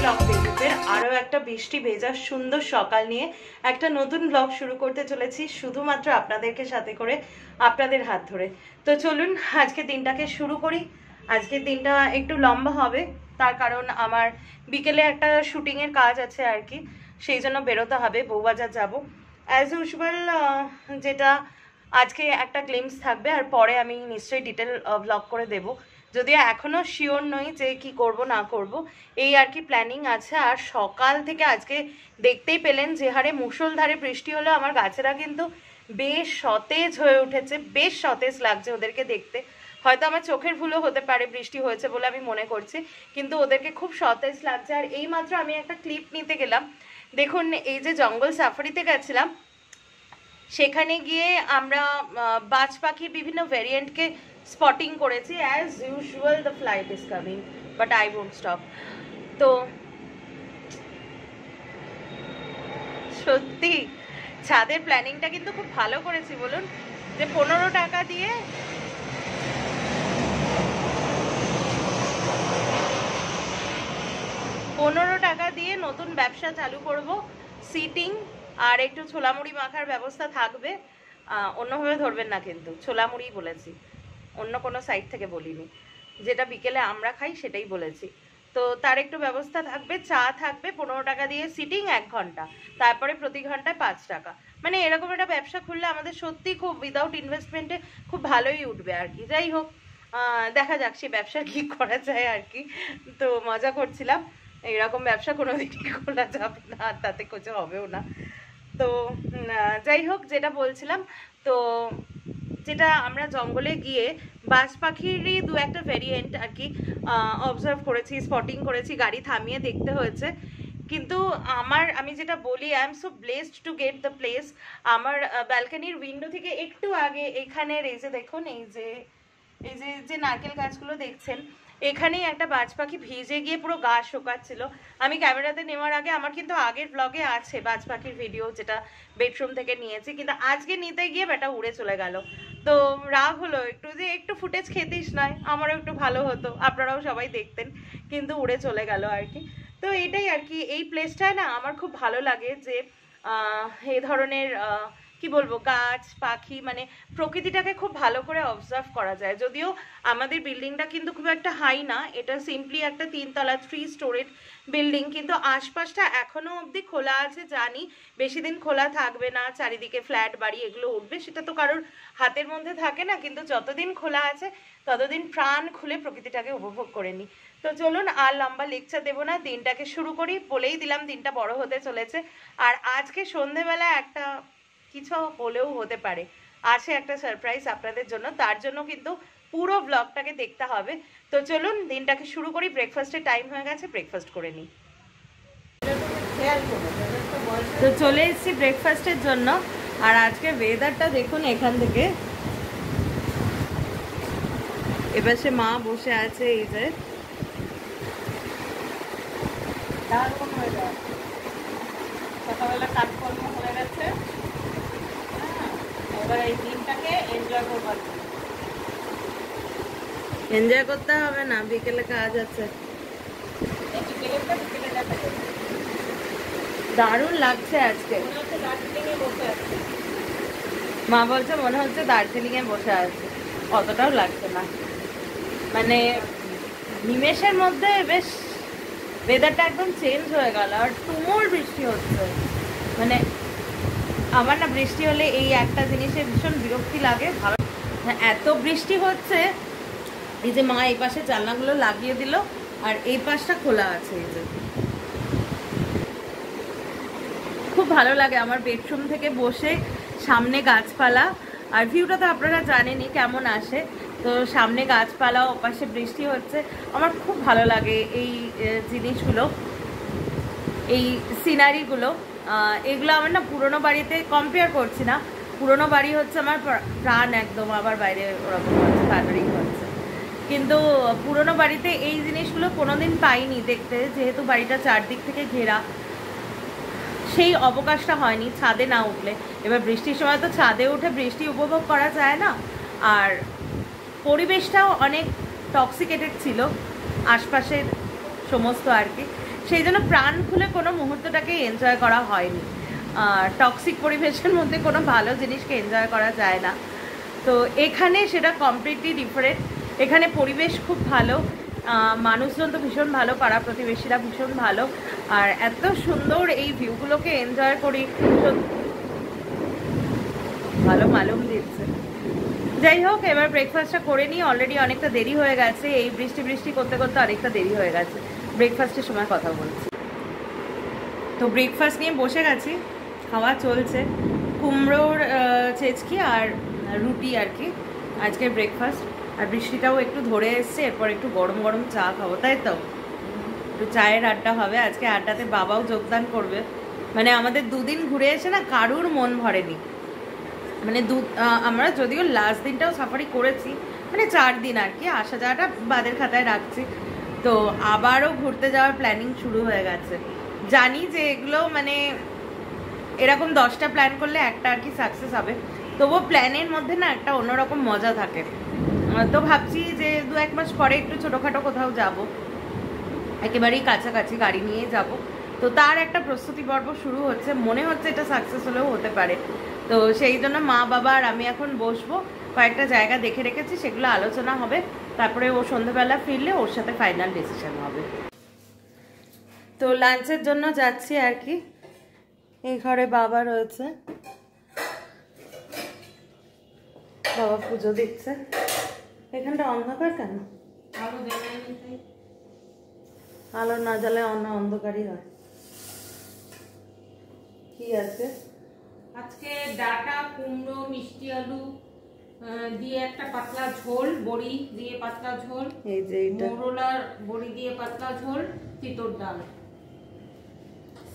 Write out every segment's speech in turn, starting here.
Blog পেজের আরও একটা বৃষ্টি ভেজা সুন্দর সকাল নিয়ে একটা নতুন ব্লগ শুরু করতে চলেছি, শুধুমাত্র আপনাদেরকে সাথে করে, আপনাদের হাত ধরে। তো চলুন আজকে দিনটাকে শুরু করি। আজকের দিনটা একটু লম্বা হবে, তার কারণ আমার বিকেলে একটা শুটিংয়ের কাজ আছে আর কি, সেই জন্য বেরোতে হবে, বউবাজার যাব। অ্যাজ ইউজুয়াল যেটা আজকে একটা গ্লিমস থাকবে, আর পরে আমি নিশ্চয়ই ডিটেল ব্লগ করে দেব, যদিও এখনও শিওর নই যে কি করব না করব, এই আর কি প্ল্যানিং আছে। আর সকাল থেকে আজকে দেখতেই পেলেন যে হারে মুষলধারে বৃষ্টি হলো, আমার গাছেরা কিন্তু বেশ সতেজ হয়ে উঠেছে, বেশ সতেজ লাগছে ওদেরকে দেখতে। হয়তো আমার চোখের ভুলও হতে পারে, বৃষ্টি হয়েছে বলে আমি মনে করছি, কিন্তু ওদেরকে খুব সতেজ লাগছে। আর এইমাত্র আমি একটা ক্লিপ নিতে গেলাম, দেখুন এই যে জঙ্গল সাফারিতে গেছিলাম, সেখানে গিয়ে আমরা বাজ পাখির বিভিন্ন ভ্যারিয়েন্টকে স্পটিং করেছি। As usual the flight is coming, but I won't stop. তো সত্যি ছাদের প্ল্যানিংটা কিন্তু খুব ভালো করেছি বলুন, যে 15 টাকা দিয়ে নতুন ব্যবসা চালু করব। সিটিং আর একটু ছোলামুড়ি মাখার ব্যবস্থা থাকবে, অন্যভাবে ধরবেন না কিন্তু, ছোলামুড়ি বলেছি, অন্য কোনো সাইড থেকে বলিনি। যেটা বিকেলে আমরা খাই সেটাই বলেছি। তো তার একটু ব্যবস্থা থাকবে, চা থাকবে, 15 টাকা দিয়ে সিটিং 1 ঘন্টা, তারপরে প্রতি ঘন্টায় 5 টাকা। মানে এরকম একটা ব্যবসা খুললে আমাদের সত্যি খুব উইদাউট ইনভেস্টমেন্টে খুব ভালোই উঠবে আর কি। যাই হোক, দেখা যাক সে ব্যবসা কি করা যায় আর কি। তো মজা করছিলাম, এরকম ব্যবসা কোনোদিনই খোলা যাবে না, আর তাতে কিছু হবেও না। তো যাই হোক, যেটা বলছিলাম, তো যেটা আমরা জঙ্গলে গিয়ে বাজ পাখিরই 2-1টা ভ্যারিয়েন্ট আর কি অবজার্ভ করেছি, স্পটিং করেছি, গাড়ি থামিয়ে দেখতে হয়েছে। কিন্তু আমি যেটা বলি, I am so blessed to get the place. আমার ব্যালকনির উইন্ডো থেকে একটু আগে এখানের এই যে দেখুন, এই যে নারকেল গাছগুলো দেখছেন, এখানেই একটা বাজ পাখি ভিজে গিয়ে পুরো গা শোকাচ্ছিল। আমি ক্যামেরাতে নেওয়ার আগে, আমার কিন্তু আগের ব্লগে আছে বাজ পাখির ভিডিও, যেটা বেডরুম থেকে নিয়েছি, কিন্তু আজকে নিতে গিয়ে বেটা উড়ে চলে গেল। তো রাগ হলো একটু, যে একটু ফুটেজ খেতিস নয়, আমারও একটু ভালো হতো, আপনারাও সবাই দেখতেন, কিন্তু উড়ে চলে গেল আর কি। তো এইটাই আর কি, এই প্লেসটায় না আমার খুব ভালো লাগে যে এই ধরনের কি বলবো, গাছ পাখি, মানে প্রকৃতিটাকে খুব ভালো করে অবজার্ভ করা যায়। যদিও আমাদের বিল্ডিংটা কিন্তু খুব একটা হাই না, এটা সিম্পলি একটা 3 তলা 3 স্টোরেজ বিল্ডিং, কিন্তু আশপাশটা এখনো অবধি খোলা আছে। জানি বেশি দিন খোলা থাকবে না, চারিদিকে ফ্ল্যাট বাড়ি এগুলো উঠবে, সেটা তো কারোর হাতের মধ্যে থাকে না, কিন্তু যতদিন খোলা আছে ততদিন প্রাণ খুলে প্রকৃতিটাকে উপভোগ করে নিই। তো চলুন আর লম্বা লেকচার দেবো না, দিনটাকে শুরু করি। বলেই দিলাম দিনটা বড় হতে চলেছে, আর আজকে সন্ধেবেলা একটা কিছু হলেও হতে পারে, আছে একটা সারপ্রাইজ আপনাদের জন্য, তার জন্য কিন্তু পুরো ব্লগটাকে দেখতে হবে। তো চলুন দিনটাকে শুরু করি। ব্রেকফাস্টের টাইম হয়ে গেছে, ব্রেকফাস্ট করে নিই। তো চলে এসেছি ব্রেকফাস্টের জন্য, আর আজকে ওয়েদারটা দেখুন, এখান থেকে এবার সে মা বসে আছে, এই যে সকালবেলা কাজকর্ম হয়ে গেছে, এবার এই দিনটাকে এনজয় করবার, এনজয় করতে হবে না, বিকেলে কাজ আছে। দারুণ লাগছে আজকে, মা বলছে মনে হচ্ছে দার্জিলিং এ বসে আছে, অতটাও লাগছে না, মানে নিমেষের মধ্যে বেশ ওয়েদারটা একদম চেঞ্জ হয়ে গেল, আর তুমুল বৃষ্টি হচ্ছে। মানে আমার না বৃষ্টি হলে এই একটা জিনিসে ভীষণ বিরক্তি লাগে, ভালো এত বৃষ্টি হচ্ছে। এই যে মা এই পাশে জানলাগুলো লাগিয়ে দিল, আর এই পাশটা খোলা আছে, এই যে খুব ভালো লাগে আমার বেডরুম থেকে বসে, সামনে গাছপালা, আর ভিউটা তো আপনারা জানেনই কেমন আসে। তো সামনে গাছপালা, ওপাশে বৃষ্টি হচ্ছে, আমার খুব ভালো লাগে এই জিনিসগুলো, এই সিনারিগুলো। এগুলো আমার না পুরোনো বাড়িতে কম্পেয়ার করছি না, পুরোনো বাড়ি হচ্ছে আমার প্রাণ একদম, আবার বাইরে ওরকম হচ্ছে, কাটারিং হচ্ছে, কিন্তু পুরোনো বাড়িতে এই জিনিসগুলো কোনোদিন পাইনি দেখতে, যেহেতু বাড়িটা চারদিক থেকে ঘেরা, সেই অবকাশটা হয়নি ছাদে না উঠলে। এবার বৃষ্টির সময় তো ছাদে উঠে বৃষ্টি উপভোগ করা যায় না, আর পরিবেশটাও অনেক টক্সিকেটেড ছিল আশপাশের সমস্ত আর কি, সেই জন্য প্রাণ খুলে কোনো মুহূর্তটাকে এনজয় করা হয়নি। টক্সিক পরিবেশের মধ্যে কোনো ভালো জিনিসকে এনজয় করা যায় না। তো এখানে সেটা কমপ্লিটলি ডিফারেন্ট। এখানে পরিবেশ খুব ভালো, মানুষজন তো ভীষণ ভালো, পাড়া প্রতিবেশীরা ভীষণ ভালো, আর এত সুন্দর এই ভিউগুলোকে এনজয় করি। ভালো মালুম দিচ্ছে। যাই হোক, এবার ব্রেকফাস্টটা করে নিই, অলরেডি অনেকটা দেরি হয়ে গেছে, এই বৃষ্টি বৃষ্টি করতে করতে অনেকটা দেরি হয়ে গেছে। ব্রেকফাস্টের সময় কথা বলছি। তো ব্রেকফাস্ট নিয়ে বসে গেছি, খাওয়া চলছে। কুমড়োর ছেচকি আর রুটি আর কি আজকের ব্রেকফাস্ট। আর বৃষ্টিটাও একটু ধরে এসছে, এরপর একটু গরম গরম চা খাবো, তাই তো? একটু চায়ের আড্ডা হবে আজকে। আড্ডাতে বাবাও যোগদান করবে। মানে আমাদের দুদিন ঘুরে এসে না কারুর মন ভরেনি। মানে আমরা যদিও লাস্ট দিনটাও সাফারি করেছি, মানে 4 দিন আর কি, আসা যাওয়াটা বাদের খাতায় রাখছি। তো আবারও ঘুরতে যাওয়ার প্ল্যানিং শুরু হয়ে গেছে। জানি যে এগুলো মানে এরকম 10টা প্ল্যান করলে একটা আর কি সাকসেস হবে, তবুও প্ল্যানের মধ্যে না একটা অন্যরকম মজা থাকে। তো ভাবছি যে 2-1 মাস পরে একটু ছোটোখাটো কোথাও যাব, একেবারেই কাছাকাছি গাড়ি নিয়ে যাব। তো তার একটা প্রস্তুতি পর্ব শুরু হচ্ছে, মনে হচ্ছে এটা সাকসেস হলেও হতে পারে। তো সেই জন্য মা বাবা আর আমি এখন বসবো, কয়েকটা জায়গা দেখে রেখেছি, সেগুলো আলোচনা হবে, তারপরে ও সন্ধ্যেবেলা ফিরলে ওর সাথে ফাইনাল ডিসিশন হবে। তো লাঞ্চের জন্য যাচ্ছি আর কি। এই ঘরে বাবা রয়েছে, বাবা পুজো দিচ্ছে। এখানটা অন্ধকার কেন? আলো না জ্বালে অন্ধকারই হয়। কি আছে আজকে? ডাটা, কুমড়ো, মিষ্টি আলু দিয়ে একটা পাতলা ঝোল, বড়ি দিয়ে পাতলা ঝোল, এই যে এটা মোরলার বড়ি দিয়ে পাতলা ঝোল, তিতর ডাল।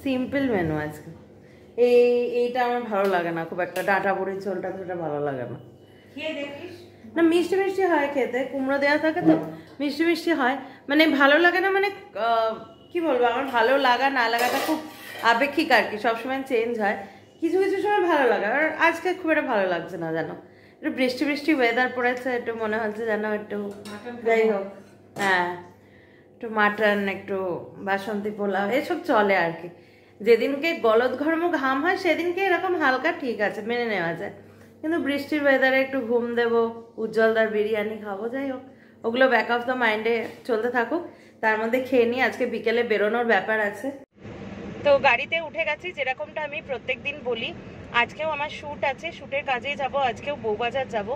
সিম্পল মেনু আজকে। এইটা আমার ভালো লাগে না খুব একটা, ডাটা বড়ির ঝোলটা সেটা ভালো লাগে না। খেয়ে দেখিস না, মিষ্টি মিষ্টি হয় খেতে, কুমড়ো দেওয়া থাকে তো মিষ্টি মিষ্টি হয়। মানে ভালো লাগে না, মানে কি বলবো, আমার ভালো লাগা না লাগাটা খুব আপেক্ষিক আর কি, সবসময় চেঞ্জ হয়। কিছু কিছু সময় ভালো লাগে, আর আজকে খুব একটা ভালো লাগছে না জানো। একটু বৃষ্টি বৃষ্টি ওয়েদার পড়েছে, একটু মনে হচ্ছে যেন একটু, যাই হোক, হ্যাঁ একটু মাটন, একটু বাসন্তী পোলাও এসব চলে আর কি। যেদিনকে গলদঘর্ম ঘাম হয় সেদিনকে এরকম হালকা ঠিক আছে, মেনে নেওয়া যায়। কিন্তু বৃষ্টির ওয়েদারে একটু ঘুম দেবো, উজ্জ্বলদার বিরিয়ানি খাবো, যাই হোক, ওগুলো ব্যাক অফ দ্য মাইন্ডে চলতে থাকুক। তার মধ্যে খেয়ে নিই, আজকে বিকেলে বেরোনোর ব্যাপার আছে। তো গাড়িতে উঠে গেছি, যেরকমটা আমি প্রত্যেকদিন বলি। আজকেও আমার শ্যুট আছে, শ্যুটের কাজেই যাব। আজকেও বউবাজার যাব।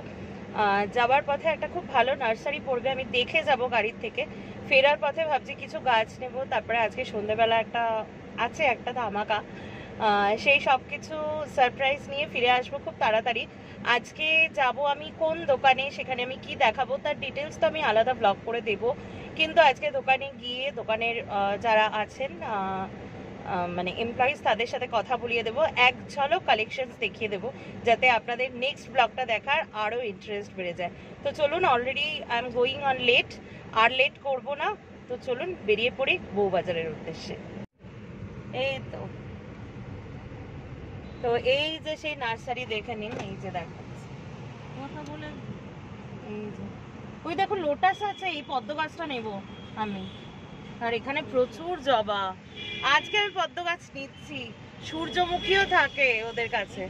যাওয়ার পথে একটা খুব ভালো নার্সারি পড়বে, আমি দেখে যাব গাড়ির থেকে। ফেরার পথে ভাবছি কিছু গাছ নেব, তারপরে আজকে সন্ধ্যেবেলা একটা ধামাকা, সেই সব কিছু সারপ্রাইজ নিয়ে ফিরে আসবো খুব তাড়াতাড়ি। আজকে যাব আমি কোন দোকানে, সেখানে আমি কি দেখাবো তার ডিটেলস তো আমি আলাদা ব্লগ করে দেব। কিন্তু আজকে দোকানে গিয়ে দোকানের যারা আছেন মানে এমপ্লয়িজ, তাদের সাথে কথা বলিয়ে দেবো, এক ঝলক কালেকশনস দেখিয়ে দেবো, যাতে আপনাদের নেক্সট ব্লগটা দেখার আরও ইন্টারেস্ট বেড়ে যায়। তো চলুন, already I am going on late, আর লেট করবো না। তো চলুন বেরিয়ে পড়ি বউবাজারের উদ্দেশ্যে। এই তো এই যে সেই নার্সারি দেখে নিন, এই যে দেখাচ্ছি, এই যে ওই দেখো লোটাস আছে, এই পদ্ম গাছটা নেব আমি। আর এখানে প্রচুর জবা, আজকে আমি পদ্ম গাছ নিচ্ছি। সূর্যমুখীও থাকে ওদের কাছে।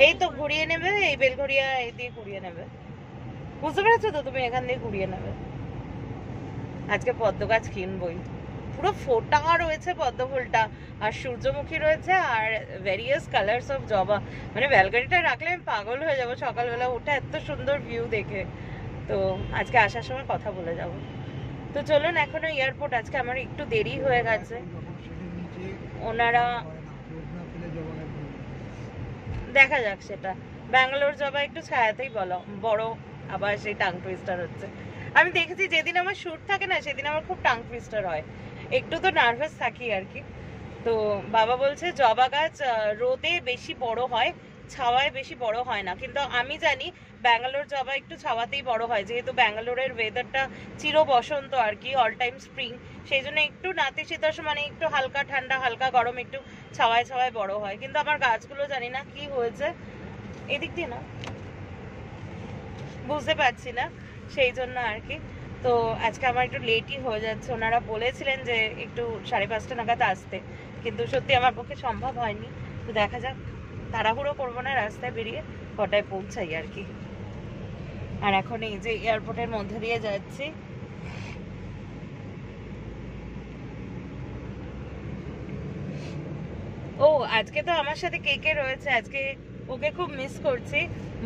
এই তো ঘুরিয়ে নেবে, এই বেলঘরিয়া এই দিয়ে ঘুরিয়ে নেবে, বুঝতে পেরেছো তো? তুমি এখান দিয়ে ঘুরিয়ে নেবে। আজকে পদ্ম গাছ কিনবই, পুরো ফোটা রয়েছে পদ্ম ফুলটা, আর সূর্যমুখী রয়েছে, আর ভেরিয়াস কালার্স অফ জবা। মানে ব্যালকনিটা রাখলে আমি পাগল হয়ে যাবো সকালবেলা উঠে, এত সুন্দর ভিউ দেখে। তো আজকে আসার সময় কথা বলে যাব। তো চলুন, এখনো এয়ারপোর্ট, আজকে আমার একটু দেরি হয়ে গেছে। ওনারা দেখা যাক, সেটা ব্যাঙ্গালোর জবা একটু ছায়াতেই বড়, আবার সেই টাং টুইস্টার হচ্ছে। আমি দেখেছি যেদিন আমার শ্যুট থাকে না, সেদিন আমার খুব টাং টুইস্টার হয়, একটু তো নার্ভাস থাকি আর কি। তো বাবা বলছে জবা গাছ রোদে বেশি বড় হয়, ছাওয়ায় বেশি বড় হয় না। কিন্তু আমি জানি ব্যাঙ্গালোর জবা একটু ছাওয়াতেই বড় হয়, যেহেতু ব্যাঙ্গালোরের ওয়েদারটা চির বসন্ত আর কি, অল টাইম স্প্রিং, সেই জন্য একটু নাতিশীতোষ্ণ, মানে একটু হালকা ঠান্ডা হালকা গরম, একটু ছাওয়ায় ছাওয়ায় বড় হয়। কিন্তু আমার গাছগুলো জানি না কি হয়েছে, এদিক দিয়ে না বুঝতে পারছি না, সেই জন্য আর কি। তো আজকে আমার একটু লেটই হয়ে যাচ্ছে। ওনারা বলেছিলেন যে একটু 5:30 নাগাদ আসতে, কিন্তু সত্যি আমার পক্ষে সম্ভব হয়নি। তো দেখা যাক, তাড়াহুড়ো করবো না, রাস্তায় বেরিয়ে কটায় পৌঁছাই আর কি। আর এখন এই যে এয়ারপোর্টের মধ্যে দিয়ে যাচ্ছি। ও আজকে তো আমার সাথে কে কে রয়েছে, আজকে ওকে খুব মিস করছি।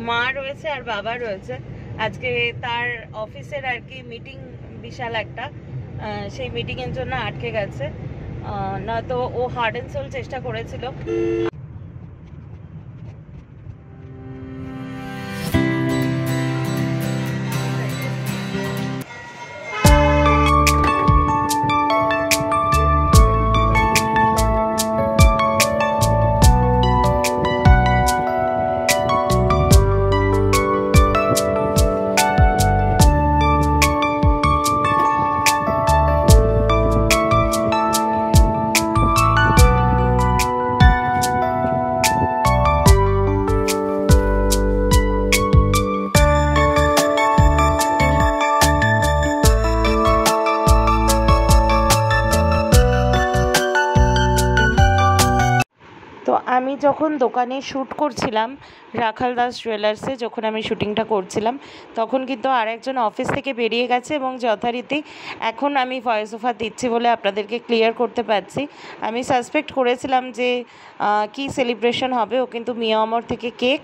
মা রয়েছে আর বাবা রয়েছে। আজকে তার অফিসের আর কি মিটিং, বিশাল একটা, সেই মিটিং এর জন্য আটকে গেছে। নয়তো ও হার্ট অ্যান্ড সোল চেষ্টা করেছিল। তো আমি যখন দোকানে শ্যুট করছিলাম রাখাল দাস জুয়েলার্সে, যখন আমি শ্যুটিংটা করছিলাম, তখন কিন্তু আর একজন অফিস থেকে বেরিয়ে গেছে এবং যথারীতি এখন আমি ভয়েস ওভার দিচ্ছি বলে আপনাদেরকে ক্লিয়ার করতে পারছি। আমি সাসপেক্ট করেছিলাম যে কি সেলিব্রেশন হবে। ও কিন্তু মিয়া অমর থেকে কেক,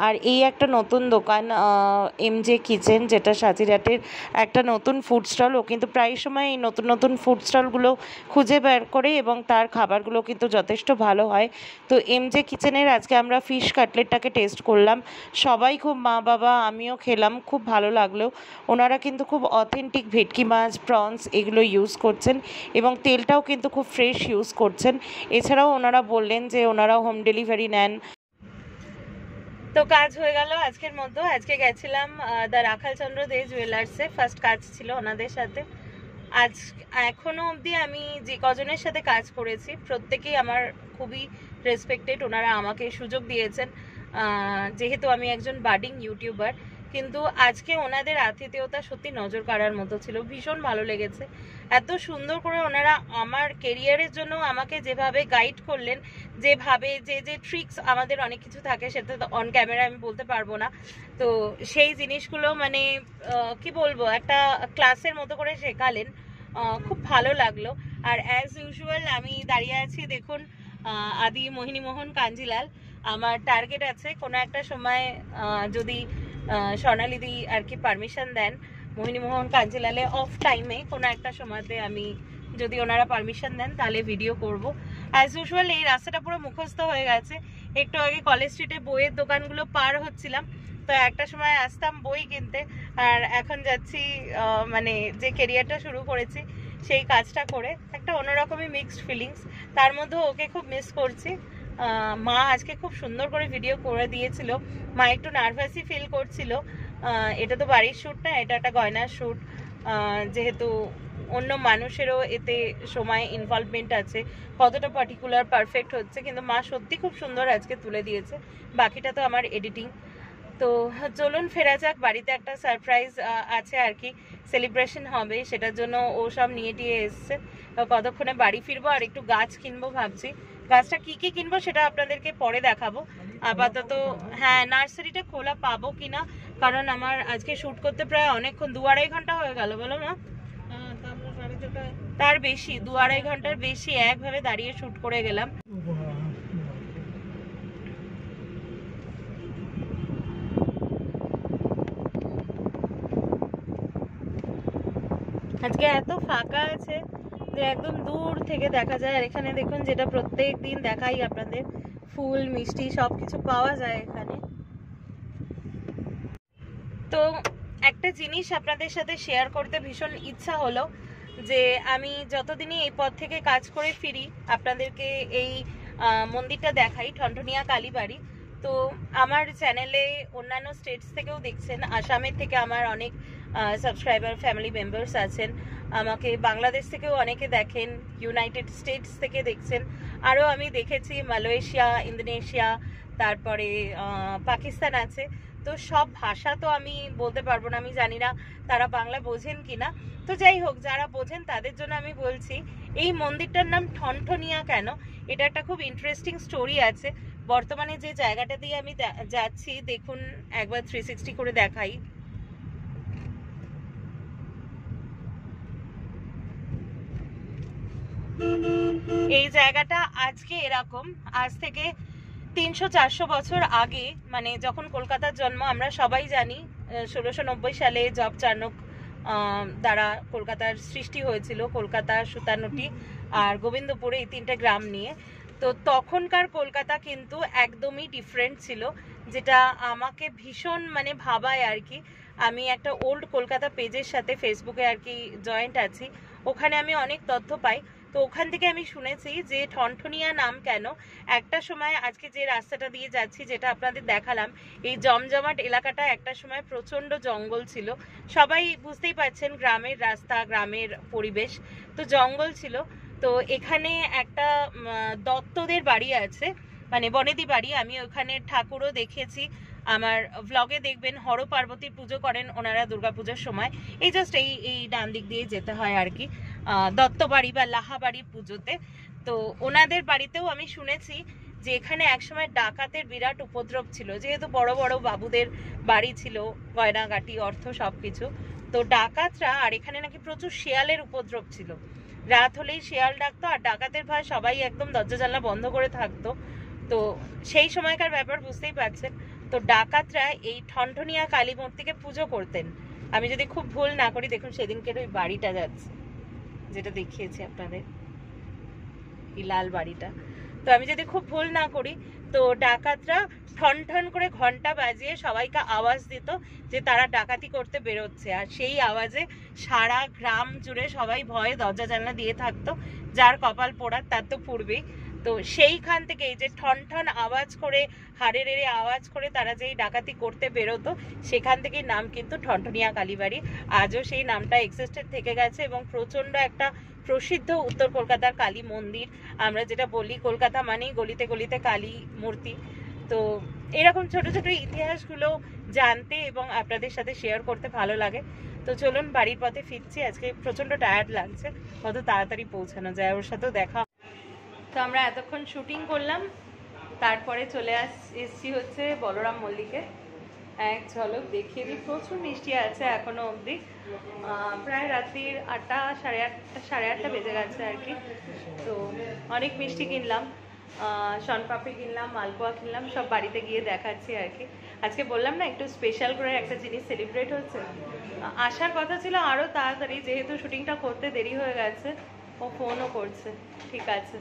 আর এই একটা নতুন দোকান এমজে কিচেন, যেটা সাজিরহাটের একটা নতুন ফুড স্টল। ও কিন্তু প্রায় সময় এই নতুন নতুন ফুড স্টলগুলো খুঁজে বের করে এবং তার খাবারগুলো কিন্তু যথেষ্ট ভালো হয়। তো এমজে কিচেনের আজকে আমরা ফিশ কাটলেটটাকে টেস্ট করলাম, সবাই খুব, মা বাবা আমিও খেলাম, খুব ভালো লাগলো। ওনারা কিন্তু খুব অথেন্টিক ভেটকি মাছ, প্রনস এগুলো ইউজ করছেন এবং তেলটাও কিন্তু খুব ফ্রেশ ইউজ করছেন। এছাড়াও ওনারা বললেন যে ওনারাও হোম ডেলিভারি নেন। তো কাজ হয়ে গেল আজকের মতো। আজকে গেছিলাম দ্য রাখালচন্দ্র দে জুয়েলার্সে, ফার্স্ট কাজ ছিল ওনাদের সাথে। আজ এখনো অবধি আমি যে কজনের সাথে কাজ করেছি প্রত্যেকেই আমার খুবই রেসপেক্টেড। ওনারা আমাকে সুযোগ দিয়েছেন, যেহেতু আমি একজন বাডিং ইউটিউবার। কিন্তু আজকে ওনাদের আতিথেয়তা সত্যি নজর কাড়ার মতো ছিল, ভীষণ ভালো লেগেছে। এত সুন্দর করে ওনারা আমার কেরিয়ারের জন্য আমাকে যেভাবে গাইড করলেন, যেভাবে যে ট্রিক্স, আমাদের অনেক কিছু থাকে সেটা তো অন ক্যামেরা আমি বলতে পারবো না। তো সেই জিনিসগুলো মানে কি বলবো, একটা ক্লাসের মতো করে শেখালেন, খুব ভালো লাগলো। আর অ্যাজ ইউজুয়াল আমি দাঁড়িয়ে আছি, দেখুন, আদি মোহিনীমোহন কাঞ্জিলাল। আমার টার্গেট আছে কোনো একটা সময়, যদি স্বর্ণালীদি আর কি পারমিশন দেন, মোহিনীমোহন কাঞ্জিলালে অফ টাইমে কোনো একটা সময়তে আমি, যদি ওনারা পারমিশন দেন, তাহলে ভিডিও করব। অ্যাজ ইউজুয়াল এই রাস্তাটা পুরো মুখস্থ হয়ে গেছে। একটু আগে কলেজ স্ট্রিটে বইয়ের দোকানগুলো পার হচ্ছিলাম, তো একটা সময় আসতাম বই কিনতে, আর এখন যাচ্ছি মানে যে কেরিয়ারটা শুরু করেছি সেই কাজটা করে একটা অন্যরকমই মিক্সড ফিলিংস। তার মধ্যে ওকে খুব মিস করছি। মা আজকে খুব সুন্দর করে ভিডিও করে দিয়েছিল। মা একটু নার্ভাসই ফিল করছিল। এটা তো বাড়ির শ্যুট না, এটা একটা গয়নার শ্যুট, যেহেতু অন্য মানুষেরও এতে সময় ইনভলভমেন্ট আছে, কতটা পার্টিকুলার পারফেক্ট হচ্ছে। কিন্তু মা সত্যি খুব সুন্দর আজকে তুলে দিয়েছে, বাকিটা তো আমার এডিটিং। তো চলুন ফেরা যাক। বাড়িতে একটা সারপ্রাইজ আছে আর কি, সেলিব্রেশন হবে, সেটার জন্য ও সব নিয়ে টিয়ে এসছে। কতক্ষণে বাড়ি ফিরবো, আর একটু গাছ কিনবো ভাবছি। গাছটা কি কি কিনবো সেটা আপনাদেরকে পরে দেখাবো। আপাতত হ্যাঁ, নার্সারিটা খোলা পাবো কিনা, কারণ আমার আজকে শ্যুট করতে প্রায় অনেকক্ষণ, 2-2.5 ঘন্টা হয়ে গেল, বলো না? তার বেশি, 2-2.5 ঘন্টার বেশি একভাবে দাঁড়িয়ে শ্যুট করে গেলাম। আজকে এত ফাঁকা আছে যে একদম দূর থেকে দেখা যায়। আর এখানে দেখুন, যেটা প্রত্যেক দিন দেখাই আপনাদের, ফুল মিষ্টি সবকিছু পাওয়া যায় এখানে। তো একটা জিনিস আপনাদের সাথে শেয়ার করতে ভীষণ ইচ্ছা হলো, যে আমি যতদিনই এই পথ থেকে কাজ করে ফিরি আপনাদেরকে এই মন্দিরটা দেখাই, ঠনঠনিয়া কালীবাড়ি। তো আমার চ্যানেলে অন্যান্য স্টেটস থেকেও দেখছেন, আসামের থেকে আমার অনেক সাবস্ক্রাইবার ফ্যামিলি মেম্বার্স আছেন, আমাকে বাংলাদেশ থেকেও অনেকে দেখেন, ইউনাইটেড স্টেটস থেকে দেখছেন, আরও আমি দেখেছি মালয়েশিয়া, ইন্দোনেশিয়া, তারপরে পাকিস্তান আছে। তো সব ভাষা তো আমি বলতে পারবো না, আমি জানি না তারা বাংলা বোঝেন কিনা। তো যাই হোক, যারা বোঝেন তাদের জন্য আমি বলছি, এই মন্দিরটার নাম ঠনঠনিয়া কেন, এটা একটা খুব ইন্টারেস্টিং স্টোরি আছে। বর্তমানে যে জায়গাটা দিয়ে আমি যাচ্ছি, দেখুন একবার 360 করে দেখাই। এই জায়গাটা আজকে এরকম, আজ থেকে 300-400 বছর আগে, মানে যখন কলকাতার জন্ম আমরা সবাই জানি, 1690 সালে জব চার্নক দ্বারা কলকাতার সৃষ্টি হয়েছিল, কলকাতা, সুতানুটি আর গোবিন্দপুরে, এই 3টে গ্রাম নিয়ে। তো তখনকার কলকাতা কিন্তু একদমই ডিফারেন্ট ছিল, যেটা আমাকে ভীষণ মানে ভাবায় আর কি। আমি একটা ওল্ড কলকাতা পেজের সাথে ফেসবুকে আর কি জয়েন্ট আছি, ওখানে আমি অনেক তথ্য পাই। তো ওখান থেকে আমি শুনেছি যে ঠনঠনিয়া নাম কেন। একটা সময়, আজকে যে রাস্তাটা দিয়ে যাচ্ছি, যেটা আপনাদের দেখালাম, এই জমজমাট এলাকাটা একটা সময় প্রচণ্ড জঙ্গল ছিল। সবাই বুঝতেই পারছেন, গ্রামের রাস্তা, গ্রামের পরিবেশ, তো জঙ্গল ছিল। তো এখানে একটা দত্তদের বাড়ি আছে, মানে বনেদি বাড়ি। আমি ওখানে ঠাকুরও দেখেছি, আমার ভ্লগে দেখবেন। হর পার্বতীর পুজো করেন ওনারা দুর্গাপূজার সময়। এই জাস্ট এই ডান দিক দিয়ে যেতে হয় আর কি, দত্ত বাড়ি বা লাহা বাড়ি পুজোতে। তো ওনাদের বাড়িতেও আমি শুনেছি যে এখানে একসময় ডাকাতের বিরাট উপদ্রব ছিল, যেহেতু বড় বড় বাবুদের বাড়ি ছিল, গয়নাগাটি, অর্থ সবকিছু। তো ডাকাতরা, আর এখানে নাকি প্রচুর শেয়ালের উপদ্রব ছিল, রাত হলেই শেয়াল ডাকতো, আর ডাকাতের ভয় সবাই একদম দরজা জানলা বন্ধ করে থাকতো। তো সেই সময়কার ব্যাপার বুঝতেই পারছেন। তো ডাকাতরা এই ঠনঠনিয়া কালী মূর্তিকে পুজো করতেন। আমি যদি খুব ভুল না করি, দেখুন সেদিনকে ওই বাড়িটা যাচ্ছে, যেটা দেখিয়েছি আপনাদের, এই লাল বাড়িটা। তো আমি যদি খুব ভুল না করি, তো ডাকাতরা ঠন ঠন করে ঘন্টা বাজিয়ে সবাইকে আওয়াজ দিত যে তারা ডাকাতি করতে বেরোচ্ছে, আর সেই আওয়াজে সারা গ্রাম জুড়ে সবাই ভয়ে দরজা জানলা দিয়ে থাকতো। যার কপাল পোড়ার তার তো পূর্বেই। তো সেইখান থেকে এই যে ঠন ঠন আওয়াজ করে, হাড়ের এড়ে আওয়াজ করে তারা যেই ডাকাতি করতে বেরোতো, সেখান থেকেই নাম কিন্তু ঠনঠনিয়া কালীবাড়ি। আজও সেই নামটা এক্সিস্টেড থেকে গেছে, এবং প্রচণ্ড একটা প্রসিদ্ধ উত্তর কলকাতার কালী মন্দির। আমরা যেটা বলি, কলকাতা মানেই গলিতে গলিতে কালী মূর্তি। তো এরকম ছোট ছোট ইতিহাসগুলো জানতে এবং আপনাদের সাথে শেয়ার করতে ভালো লাগে। তো চলুন, বাড়ির পথে ফিরছি। আজকে প্রচণ্ড টায়ার্ড লাগছে, কত তাড়াতাড়ি পৌঁছানো যায়, ওর সাথেও দেখা। তো আমরা এতক্ষণ শুটিং করলাম, তারপরে চলে এসছি হচ্ছে বলরাম মল্লিকে। এক ঝলক দেখিয়ে দিই। প্রচুর মিষ্টি আছে এখনো অবধি, প্রায় রাত্রির 8টা, সাড়ে আটটা বেজে গেছে আর কি। তো অনেক মিষ্টি কিনলাম, শনপাপড়ি কিনলাম, মালপোয়া কিনলাম, সব বাড়িতে গিয়ে দেখাচ্ছি আর কি। আজকে বললাম না, একটু স্পেশাল করে একটা জিনিস সেলিব্রেট হচ্ছে। আসার কথা ছিল আরও তাড়াতাড়ি, যেহেতু শুটিংটা করতে দেরি হয়ে গেছে। ও ফোনও করছে। ঠিক আছে,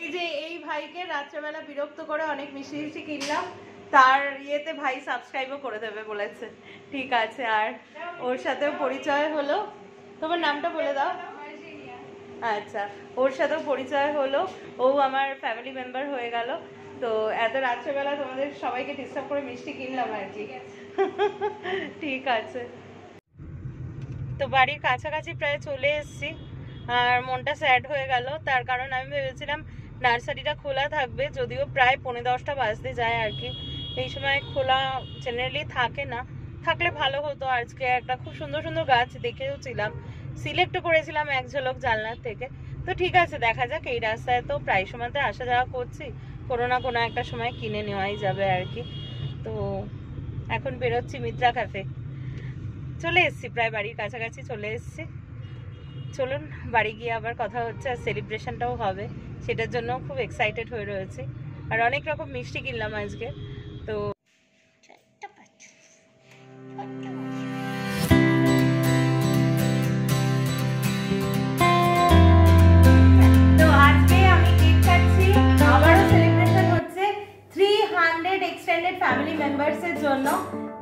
এই যে এই ভাইকে রাত্রেবেলা বিরক্ত করে অনেক মিষ্টি মিষ্টি কিনলাম, তার ইয়েতে ভাই সাবস্ক্রাইবও করে দেবে বলেছে। ঠিক আছে, আর ওর সাথেও পরিচয় হলো। তোমার নামটা বলে দাও। আচ্ছা, ওর সাথেও পরিচয় হলো, ও আমার ফ্যামিলি মেম্বার হয়ে গেল। তো এত রাত্রেবেলা তোমাদের সবাইকে ডিস্টার্ব করে মিষ্টি কিনলাম আর কি। ঠিক আছে, তো বাড়ির কাছাকাছি প্রায় চলে এসেছি, আর মনটা স্যাড হয়ে গেল। তার কারণ আমি ভেবেছিলাম নার্সারিটা খোলা থাকবে, যদিও প্রায় 9:45 বাজতে যায় আর কি। এই সময় খোলা জেনারেলি থাকে না, থাকলে ভালো হতো। আজকে একটা খুব সুন্দর সুন্দর গাছ দেখেওছিলাম, সিলেক্টও করেছিলাম এক ঝলক জানলার থেকে। তো ঠিক আছে, দেখা যাক। এই রাস্তায় তো প্রায় সময়তে আসা যাওয়া করছি, কোনো না কোনো একটা সময় কিনে নেওয়াই যাবে আর কি। তো এখন বেরোচ্ছি মিত্রা ক্যাফে। চলে এসছি, প্রায় বাড়ির কাছাকাছি চলে এসছি। চলুন, বাড়ি গিয়ে আবার কথা হচ্ছে, আর সেলিব্রেশনটাও হবে, সেটার জন্য খুব এক্সাইটেড হয়ে রয়েছে। আর অনেক রকম মিষ্টি কিনলাম আজকে। তো আজকে আমি কেক কাটছি, আবারও সেলিব্রেশন হচ্ছে 300 এক্সটেন্ডেড ফ্যামিলি মেম্বার্সের জন্য।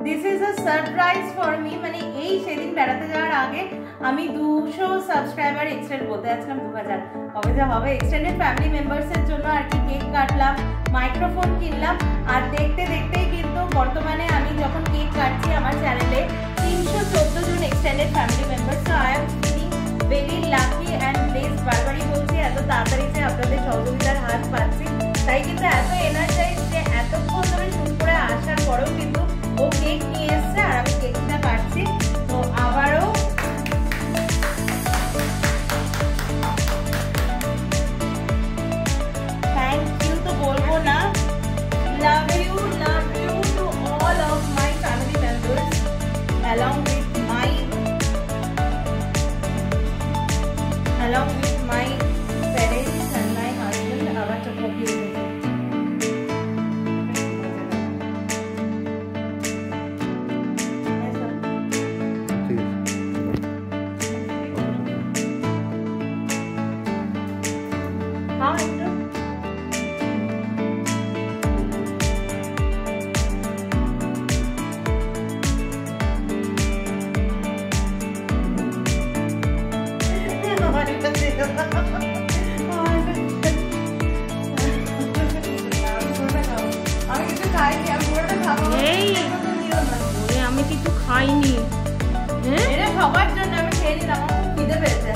This is a surprise for me. মানে এই সেদিন বেড়াতে যাওয়ার আগে আমি 200 সাবস্ক্রাইবার এক্সটেন্ড বলতে যাচ্ছিলাম, 2000 হবে যা হবে, এক্সটেন্ডেড ফ্যামিলি মেম্বার্সের জন্য আর কি কেক কাটলাম, মাইক্রোফোন কিনলাম। আর দেখতে দেখতেই কিন্তু বর্তমানে আমি যখন কেক কাটছি, আমার চ্যানেলে 314 জন এক্সটেন্ডেড ফ্যামিলি মেম্বার্স। তো I am feeling very lucky and blessed. বারবারই বলছি, এত তাড়াতাড়ি যে আপনাদের সহযোগিতার হাত পাচ্ছি, তাই কিন্তু এত এনার্জাইজ যে এতক্ষণ ধরে শুরু করে খাইনি। হ্যাঁ এটা সবার জন্য আমি খেয়ে নিলাম, আমার খুব খিদে পেয়েছে।